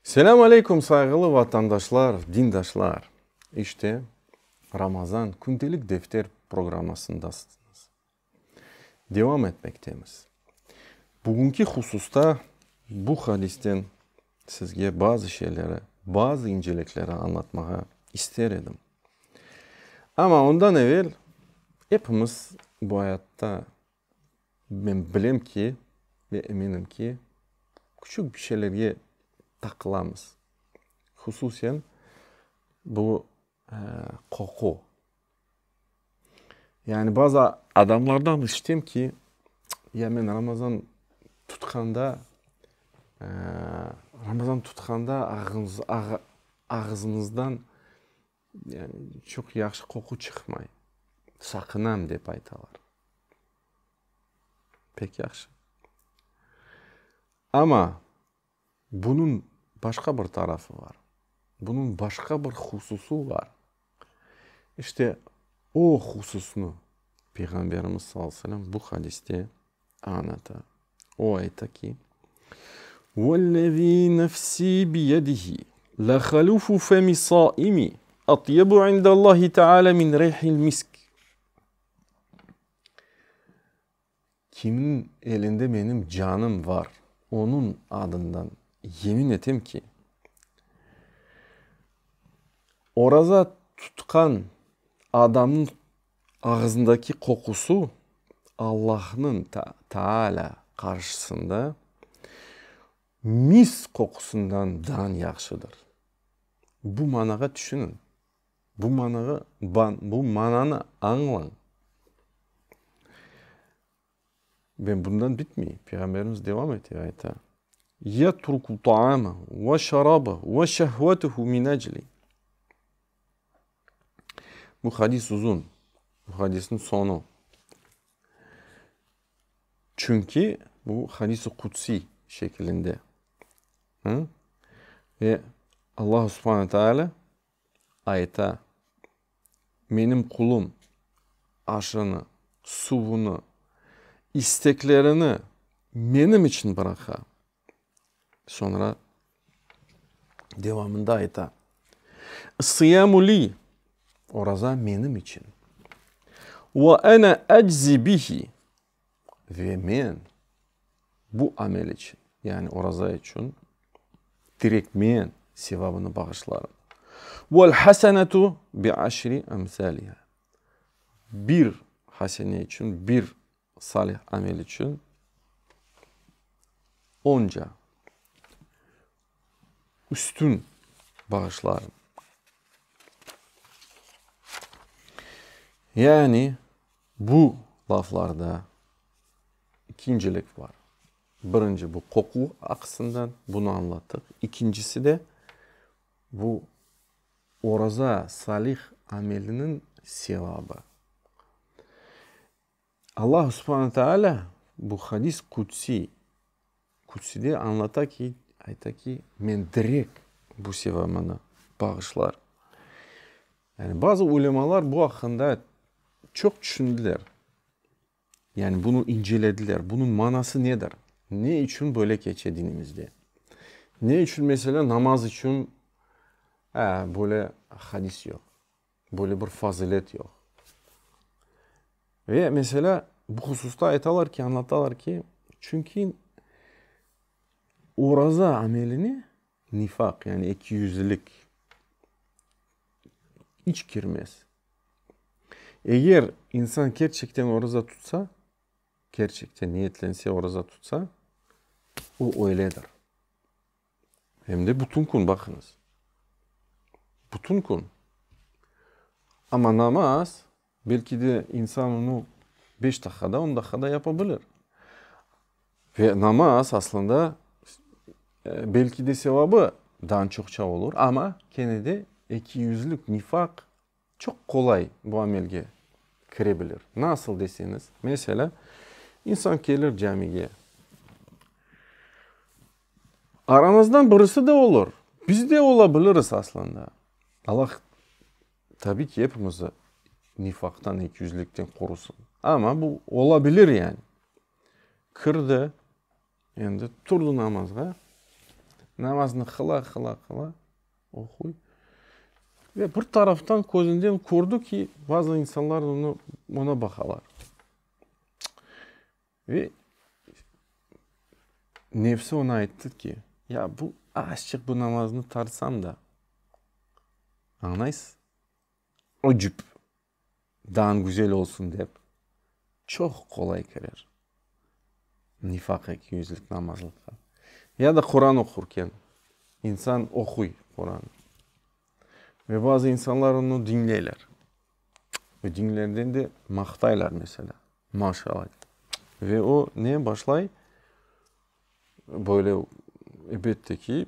Selamun aleyküm saygılı vatandaşlar, dindaşlar. İşte Ramazan Gündelik Defter programmasındasınız. Devam etmektemiz. Bugünkü hususta bu hadisten sizge bazı şeyleri, bazı incelikleri anlatmaya isterim. Ama ondan evvel hepimiz bu hayatta ben bilem ki ve eminim ki küçük bir şeylerge takılamız. Hususen bu koku. Yani bazı adamlardan işittim ki ya men Ramazan tutkanda ağzınızdan yani çok yaxşı koku çıkmay. Sakınam dep aytalar. Pek yaxşı. Ama bunun başka bir tarafı var. Bunun başka bir hususu var. İşte o hususunu Peygamberimiz sallallahu aleyhi ve sellem bu hadiste anlatır. O ayta ki وَالَّذ۪ي نَفْس۪ي بِيَدِهِ لَخَلُفُ فَمِ صَائِمِ أَطْيَبُ عِنْدَ اللّٰهِ تَعَالَى مِنْ رَيْحِ الْمِسْكِ. Kimin elinde benim canım var, onun adından yemin etim ki oraza tutkan adamın ağzındaki kokusu Allah'ın Teala karşısında mis kokusundan daha yaxşıdır. Bu manağı düşünün. Bu mananı anlayın. Ben bundan bitmiyor. Peygamberimiz devam ediyor ayette. يَتْرُكُ طَعَامَهُ وَشَرَابَهُ وَشَهْوَتُهُ مِنْ أَجْلِ. Bu hadis uzun. Bu hadisin sonu. Çünkü bu hadis-i kutsi şeklinde. Ve Allah subhanahu teala ayette benim kulum aşını, suvunu, isteklerini benim için bırakar. Sonra devamında ayette "Siyamu li" oraza benim için. "Ve ana eczi bihi" ve ben bu amel için yani oraza için direkt ben sevabını bağışlarım. "Vel hasenetu bi aşri emsaliha" bir hasene için, bir salih amel için onca üstün bağışlarım. Yani bu laflarda ikincilik var. Birinci bu koku açısından bunu anlattık. İkincisi de bu oraza salih amelinin sevabı. Allah subhanahu teala bu hadis kutsi'de anlatır ki men direkt bu sevabını bağışlar. Yani bazı ulemalar bu hakkında çok düşündüler. Yani bunu incelediler. Bunun manası nedir? Ne için böyle geçiyor dinimizde? Ne için mesela namaz için böyle hadis yok. Böyle bir fazilet yok. Ve mesela bu hususta anlatırlar ki çünkü oraza amelini nifak yani ikiyüzlülük hiç girmez. Eğer insan gerçekten oraza tutsa, gerçekten niyetlense oraza tutsa o öyledir. Hem de bütün gün bakınız. Bütün gün. Ama namaz belki de insan onu 5 dakikada 10 dakikada yapabilir. Ve namaz aslında belki de sevabı daha çokça olur ama gene de ikiyüzlülük, nifak çok kolay bu amelge girebilir. Nasıl deseniz mesela insan gelir camiye. Aramızdan birisi de olur. Biz de olabiliriz aslında. Allah tabii ki hepimizi nifaktan, ikiyüzlülükten korusun. Ama bu olabilir yani. Kırdı, yani turdu namazga. Namazını kıla okuy. Ve bir taraftan gözünden kurdu ki bazı insanlar ona bakalar. Ve nefsi ona aytdı ki ya bu azıcık bu namazını tarsam da anlaysın. O cüp daha güzel olsun deyip çok kolay girer. Nifak ikiyüzlük namazlıkta. Ya da Kur'an okurken insan okuy Kur'an. Ve bazı insanlar onu dinleyler. Ve dinlerden de maktaylar mesela. Maşallah. Ve o neye başlay? Böyle elbette ki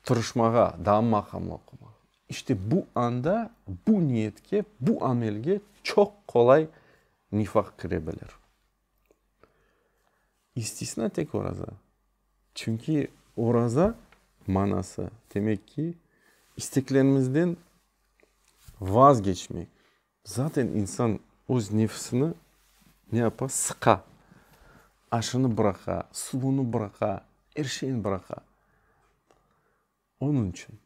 tırışmağa, daha makamlı okuma. İşte bu anda bu niyetke, bu amelge çok kolay nifak girebilir. İstisna tek oraza. Çünkü oraza manası demek ki isteklerimizden vazgeçmek. Zaten insan öz nefsini ne yapar? Sıka. Aşını bıraka, suyunu bıraka, her şeyini bıraka. Onun için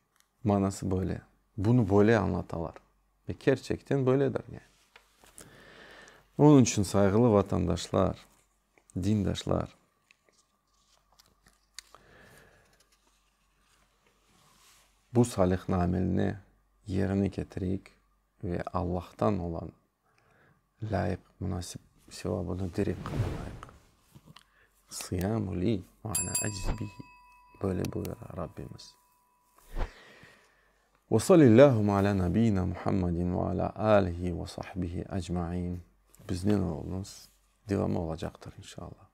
manası böyle. Bunu böyle anlatalar. Ve gerçekten böyledir yani. Onun için saygılı vatandaşlar, dindaşlar, bu salih amelini yerine getireyik ve Allah'tan olan layık, münasip sevabını direkt kılmayık. Sıyamu li ve ana aciz bihi. Böyle buyuruyor Rabbimiz. Ve sallallahu ala nebiyyina Muhammedin ve ala alihi ve sahbihi ecma'in. Bizden olunuz devamı olacaktır inşallah.